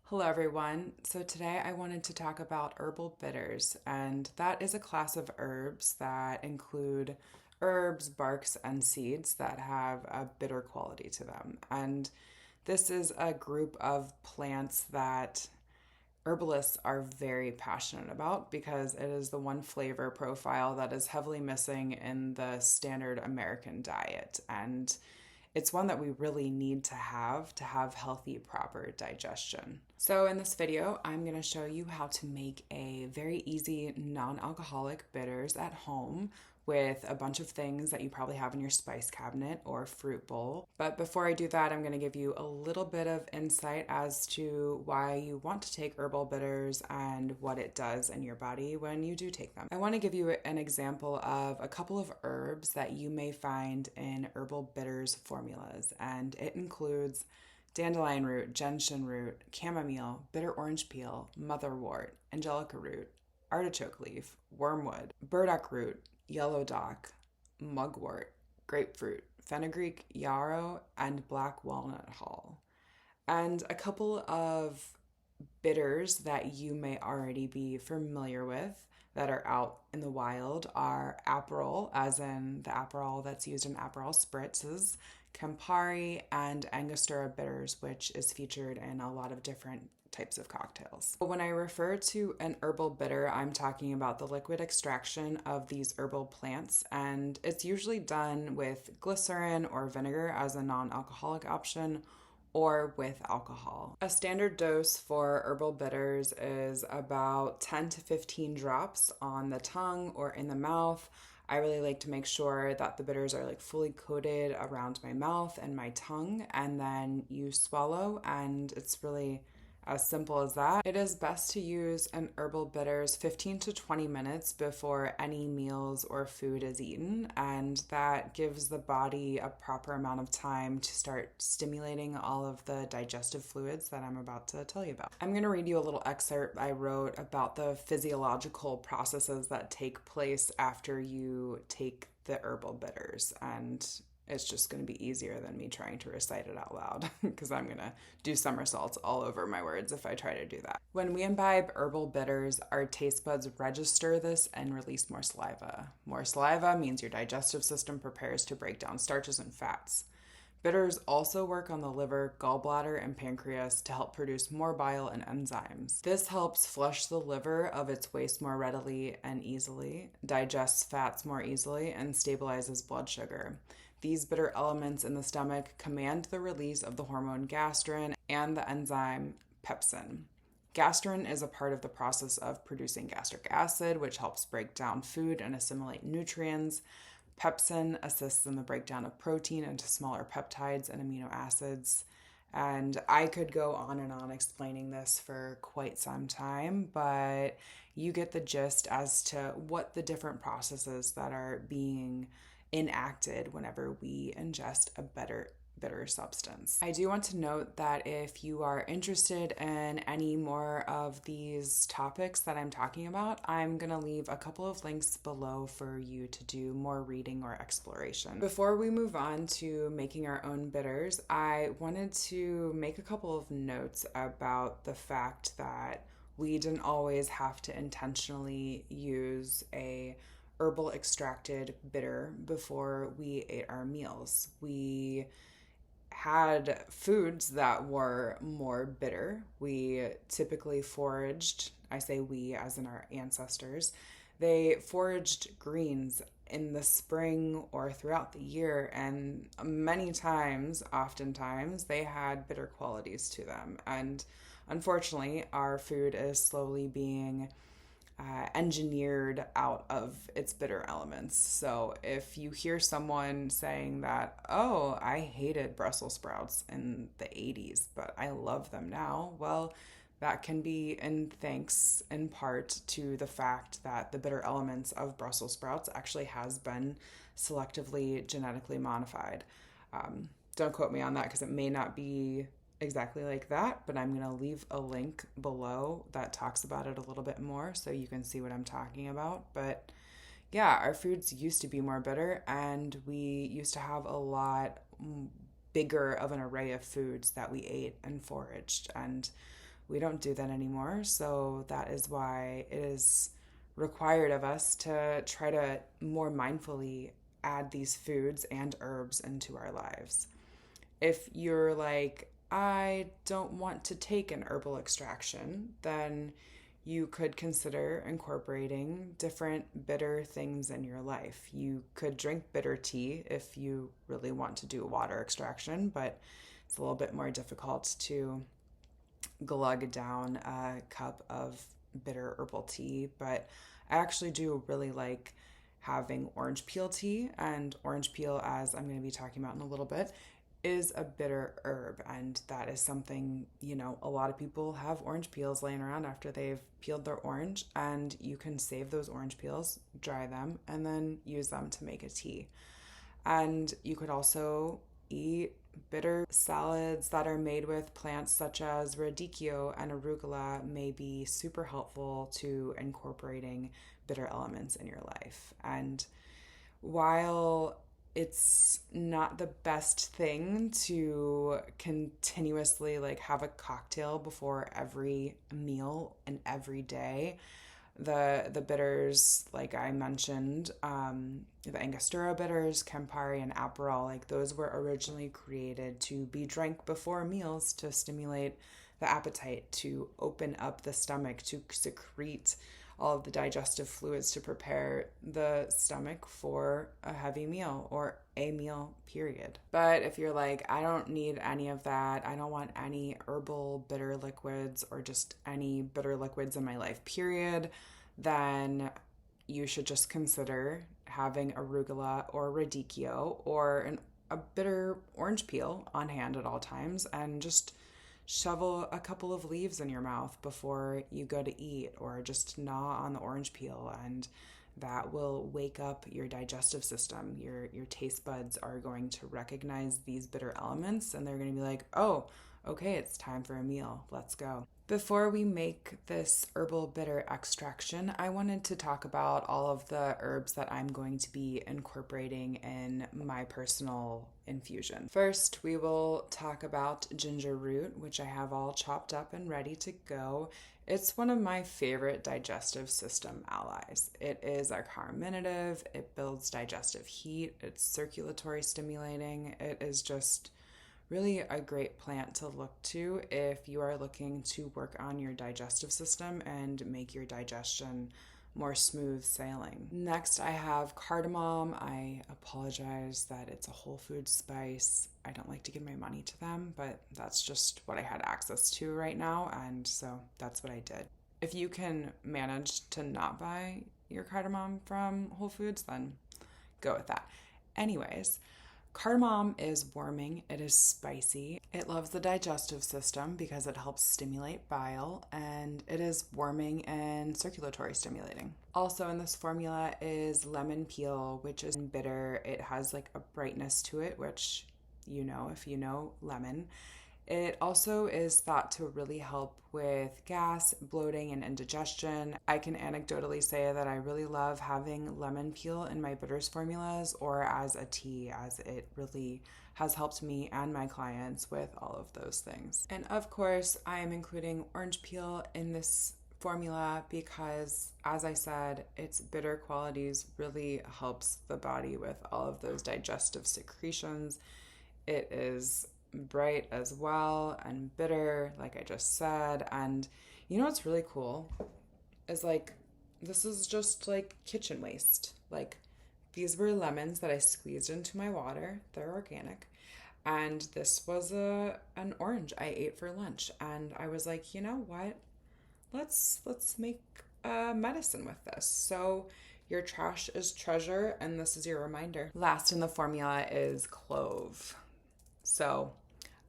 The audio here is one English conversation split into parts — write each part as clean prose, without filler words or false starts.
Hello everyone. So today I wanted to talk about herbal bitters, and that is a class of herbs that include herbs, barks, and seeds that have a bitter quality to them. And this is a group of plants that herbalists are very passionate about because it is the one flavor profile that is heavily missing in the standard American diet. And it's one that we really need to have healthy, proper digestion. So in this video, I'm going to show you how to make a very easy non-alcoholic bitters at home with a bunch of things that you probably have in your spice cabinet or fruit bowl. But before I do that, I'm going to give you a little bit of insight as to why you want to take herbal bitters and what it does in your body when you do take them. I want to give you an example of a couple of herbs that you may find in herbal bitters formulas, and it includes dandelion root, gentian root, chamomile, bitter orange peel, motherwort, angelica root, artichoke leaf, wormwood, burdock root, yellow dock, mugwort, grapefruit, fenugreek, yarrow, and black walnut hull. And a couple of bitters that you may already be familiar with that are out in the wild are Aperol, as in the Aperol that's used in Aperol spritzes, Campari, and Angostura bitters, which is featured in a lot of different types of cocktails. When I refer to an herbal bitter, I'm talking about the liquid extraction of these herbal plants, and it's usually done with glycerin or vinegar as a non-alcoholic option, or with alcohol. A standard dose for herbal bitters is about 10 to 15 drops on the tongue or in the mouth. I really like to make sure that the bitters are fully coated around my mouth and my tongue, and then you swallow, and it's really as simple as that. It is best to use an herbal bitters 15 to 20 minutes before any meals or food is eaten, and that gives the body a proper amount of time to start stimulating all of the digestive fluids that I'm about to tell you about. I'm going to read you a little excerpt I wrote about the physiological processes that take place after you take the herbal bitters, and it's just going to be easier than me trying to recite it out loud because I'm going to do somersaults all over my words if I try to do that. When we imbibe herbal bitters, our taste buds register this and release more saliva. More saliva means your digestive system prepares to break down starches and fats. Bitters also work on the liver, gallbladder, and pancreas to help produce more bile and enzymes. This helps flush the liver of its waste more readily and easily, digests fats more easily, and stabilizes blood sugar. These bitter elements in the stomach command the release of the hormone gastrin and the enzyme pepsin. Gastrin is a part of the process of producing gastric acid, which helps break down food and assimilate nutrients. Pepsin assists in the breakdown of protein into smaller peptides and amino acids. And I could go on and on explaining this for quite some time, but you get the gist as to what the different processes that are being enacted whenever we ingest a bitter substance. I do want to note that if you are interested in any more of these topics that I'm talking about, I'm going to leave a couple of links below for you to do more reading or exploration. Before we move on to making our own bitters, I wanted to make a couple of notes about the fact that we didn't always have to intentionally use a herbal extracted bitter before we ate our meals. We had foods that were more bitter. We typically foraged, I say we as in our ancestors, they foraged greens in the spring or throughout the year, and many times, oftentimes, they had bitter qualities to them. And unfortunately, our food is slowly being engineered out of its bitter elements. So if you hear someone saying that, oh, I hated Brussels sprouts in the 80s, but I love them now, well, that can be in thanks in part to the fact that the bitter elements of Brussels sprouts actually has been selectively genetically modified. Don't quote me on that because it may not be exactly like that, but I'm going to leave a link below that talks about it a little bit more so you can see what I'm talking about. But yeah, our foods used to be more bitter, and we used to have a lot bigger of an array of foods that we ate and foraged. And We don't do that anymore. So that is why it is required of us to try to more mindfully add these foods and herbs into our lives. If you're like, I don't want to take an herbal extraction, then you could consider incorporating different bitter things in your life. You could drink bitter tea if you really want to do a water extraction, but it's a little bit more difficult to glug down a cup of bitter herbal tea. But I actually do really like having orange peel tea, and orange peel, as I'm going to be talking about in a little bit, is a bitter herb, and that is something, a lot of people have orange peels laying around after they've peeled their orange, and you can save those orange peels, dry them, and then use them to make a tea. And you could also eat bitter salads that are made with plants such as radicchio and arugula may be super helpful to incorporating bitter elements in your life. And while it's not the best thing to continuously have a cocktail before every meal and every day, the bitters, like I mentioned, the Angostura bitters, Campari, and Aperol, those were originally created to be drank before meals to stimulate the appetite, to open up the stomach, to secrete all of the digestive fluids to prepare the stomach for a heavy meal or a meal, period. But if you're like, I don't need any of that, I don't want any herbal bitter liquids or just any bitter liquids in my life, period, then you should just consider having arugula or radicchio or a bitter orange peel on hand at all times, and just shovel a couple of leaves in your mouth before you go to eat, or just gnaw on the orange peel, and that will wake up your digestive system. Your taste buds are going to recognize these bitter elements, and they're going to be like, oh, okay, it's time for a meal. Let's go. Before we make this herbal bitter extraction, I wanted to talk about all of the herbs that I'm going to be incorporating in my personal infusion. First, we will talk about ginger root, which I have all chopped up and ready to go. It's one of my favorite digestive system allies. It is a carminative, it builds digestive heat, it's circulatory stimulating. It is just really a great plant to look to if you are looking to work on your digestive system and make your digestion more smooth sailing. Next, I have cardamom. I apologize that it's a whole food spice. I don't like to give my money to them, but that's just what I had access to right now, and so that's what I did. If you can manage to not buy your cardamom from Whole Foods, then go with that. Anyways, cardamom is warming, it is spicy, it loves the digestive system because it helps stimulate bile, and it is warming and circulatory stimulating. Also in this formula is lemon peel, which is bitter. It has a brightness to it, which if you know lemon. It also is thought to really help with gas, bloating, and indigestion. I can anecdotally say that I really love having lemon peel in my bitters formulas or as a tea, as it really has helped me and my clients with all of those things. And of course, I am including orange peel in this formula because, as I said, its bitter qualities really helps the body with all of those digestive secretions. It is bright as well and bitter, like I just said. And what's really cool is this is just kitchen waste. These were lemons that I squeezed into my water. They're organic. And this was an orange I ate for lunch, and I was like, you know what, let's make medicine with this. So your trash is treasure, and this is your reminder. Last in the formula is clove. So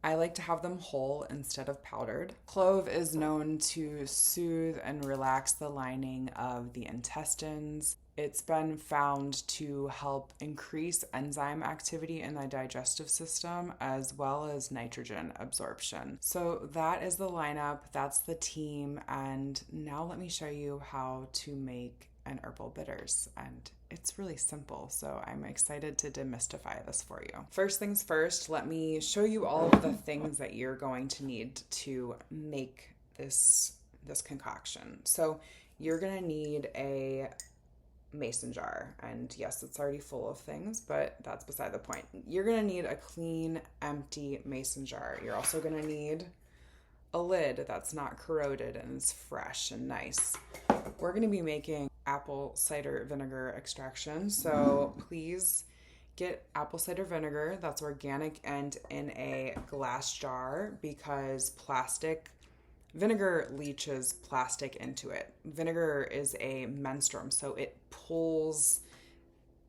I like to have them whole instead of powdered. Clove is known to soothe and relax the lining of the intestines. It's been found to help increase enzyme activity in the digestive system as well as nitrogen absorption. So that is the lineup, that's the team, and now let me show you how to make an herbal bitters. And it's really simple, so I'm excited to demystify this for you. First things first, let me show you all of the things that you're going to need to make this concoction. So you're gonna need a mason jar, and yes, it's already full of things, but that's beside the point. You're gonna need a clean, empty mason jar. You're also gonna need a lid that's not corroded and is fresh and nice. We're gonna be making apple cider vinegar extraction, so please get apple cider vinegar that's organic and in a glass jar, because vinegar leaches plastic into it. Vinegar is a menstruum, so it pulls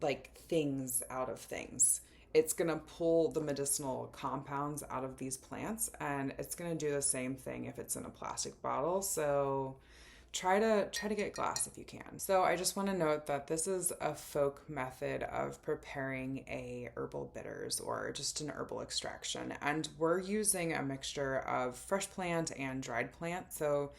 like things out of things. It's going to pull the medicinal compounds out of these plants, and it's going to do the same thing if it's in a plastic bottle. So try to get glass if you can. So I just want to note that this is a folk method of preparing a herbal bitters or just an herbal extraction, and we're using a mixture of fresh plant and dried plant. So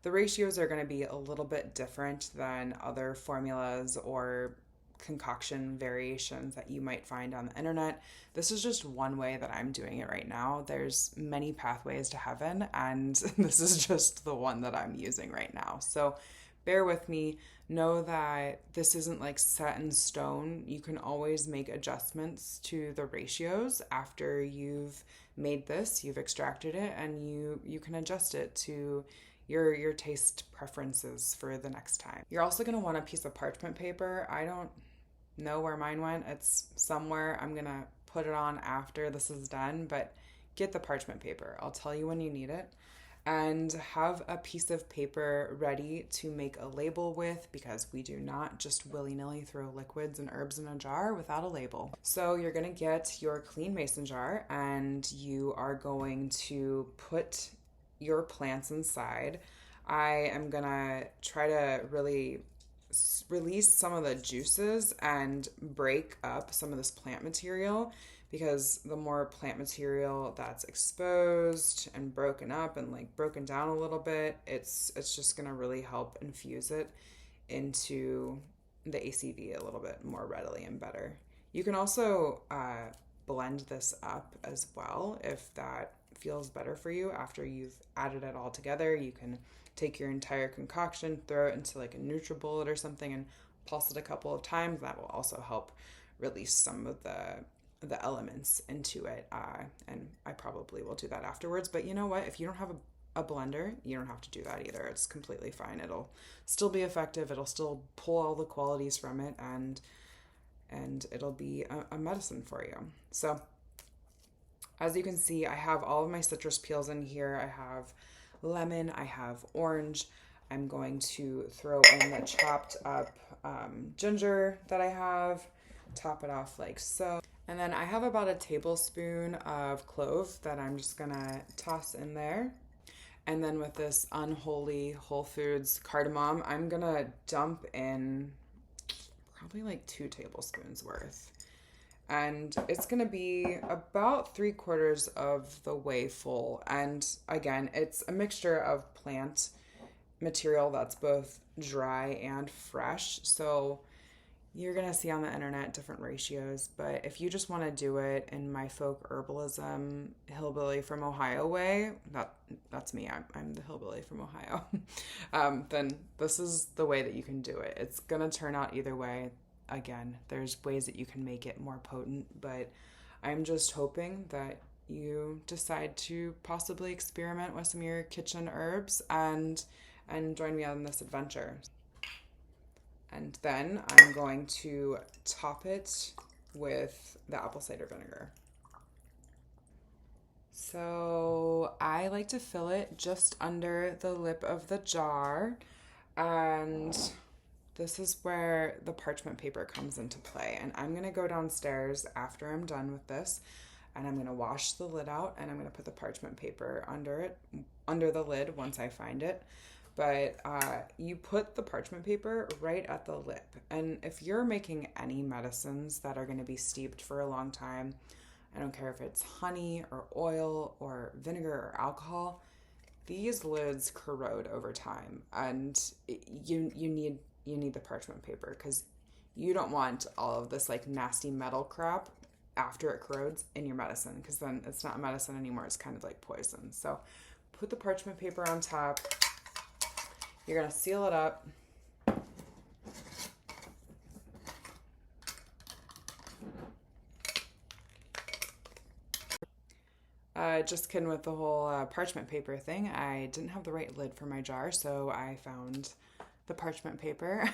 the ratios are going to be a little bit different than other formulas or concoction variations that you might find on the internet. This is just one way that I'm doing it right now. There's many pathways to heaven, and this is just the one that I'm using right now. So bear with me. Know that this isn't like set in stone. You can always make adjustments to the ratios after you've made this, you've extracted it, and you can adjust it to your taste preferences for the next time. You're also going to want a piece of parchment paper. I don't know where mine went. It's somewhere. I'm going to put it on after this is done, but get the parchment paper. I'll tell you when you need it. And have a piece of paper ready to make a label with, because we do not just willy-nilly throw liquids and herbs in a jar without a label. So you're going to get your clean mason jar, and you are going to put your plants inside. I am going to try to really release some of the juices and break up some of this plant material, because the more plant material that's exposed and broken up and like broken down a little bit, it's just going to really help infuse it into the ACV a little bit more readily and better. You can also blend this up as well if that feels better for you. After you've added it all together, you can take your entire concoction, throw it into like a NutriBullet or something, and pulse it a couple of times. That will also help release some of the elements into it. And I probably will do that afterwards. But you know what? If you don't have a blender, you don't have to do that either. It's completely fine. It'll still be effective. It'll still pull all the qualities from it, and it'll be a medicine for you. So as you can see, I have all of my citrus peels in here. I have lemon, I have orange. I'm going to throw in the chopped up ginger that I have, top it off like so. And then I have about a tablespoon of clove that I'm just gonna toss in there. And then with this unholy Whole Foods cardamom, I'm gonna dump in probably like 2 tablespoons worth. And it's going to be about 3/4 of the way full. And again, it's a mixture of plant material that's both dry and fresh. So you're going to see on the internet different ratios. But if you just want to do it in my folk herbalism, hillbilly from Ohio way, that's me. I'm the hillbilly from Ohio. Then this is the way that you can do it. It's going to turn out either way. Again, there's ways that you can make it more potent, but I'm just hoping that you decide to possibly experiment with some of your kitchen herbs and join me on this adventure. And then I'm going to top it with the apple cider vinegar. So I like to fill it just under the lip of the jar, and this is where the parchment paper comes into play. And I'm going to go downstairs after I'm done with this, and I'm going to wash the lid out, and I'm going to put the parchment paper under the lid once I find it. But you put the parchment paper right at the lip. And if you're making any medicines that are going to be steeped for a long time, I don't care if it's honey or oil or vinegar or alcohol, these lids corrode over time, and you need the parchment paper, because you don't want all of this like nasty metal crap after it corrodes in your medicine, because then it's not medicine anymore. It's kind of like poison. So put the parchment paper on top. You're going to seal it up. Just kidding with the whole parchment paper thing. I didn't have the right lid for my jar, so I found the parchment paper,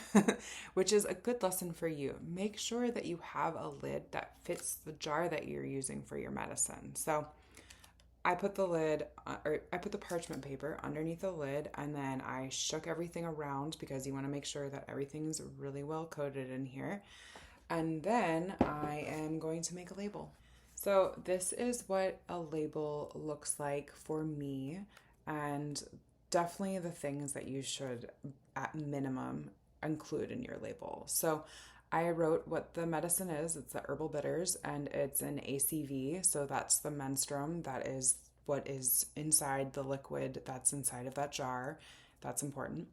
which is a good lesson for you. Make sure that you have a lid that fits the jar that you're using for your medicine. So I put the parchment paper underneath the lid, and then I shook everything around because you want to make sure that everything's really well coated in here. And then I am going to make a label. So this is what a label looks like for me, and definitely the things that you should, at minimum, include in your label. So I wrote what the medicine is. It's the herbal bitters, and it's an ACV. So that's the menstruum. That is what is inside the liquid that's inside of that jar. That's important.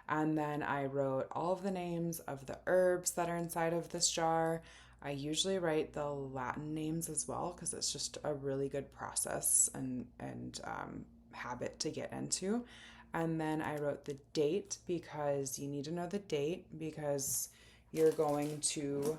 And then I wrote all of the names of the herbs that are inside of this jar. I usually write the Latin names as well because it's just a really good process and habit to get into. And then I wrote the date because you need to know the date because you're going to,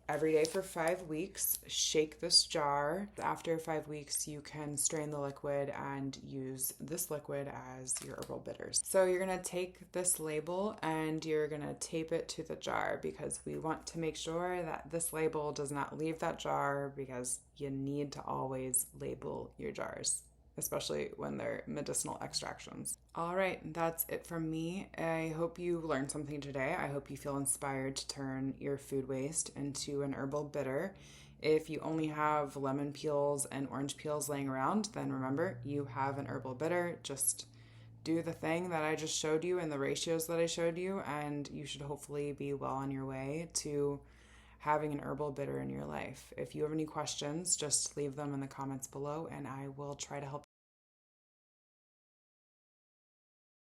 every day for 5 weeks, shake this jar. After 5 weeks, you can strain the liquid and use this liquid as your herbal bitters. So you're going to take this label and you're going to tape it to the jar because we want to make sure that this label does not leave that jar because you need to always label your jars, especially when they're medicinal extractions. All right, that's it from me. I hope you learned something today. I hope you feel inspired to turn your food waste into an herbal bitter. If you only have lemon peels and orange peels laying around, then remember, you have an herbal bitter. Just do the thing that I just showed you and the ratios that I showed you, and you should hopefully be well on your way to having an herbal bitter in your life. If you have any questions, just leave them in the comments below and I will try to help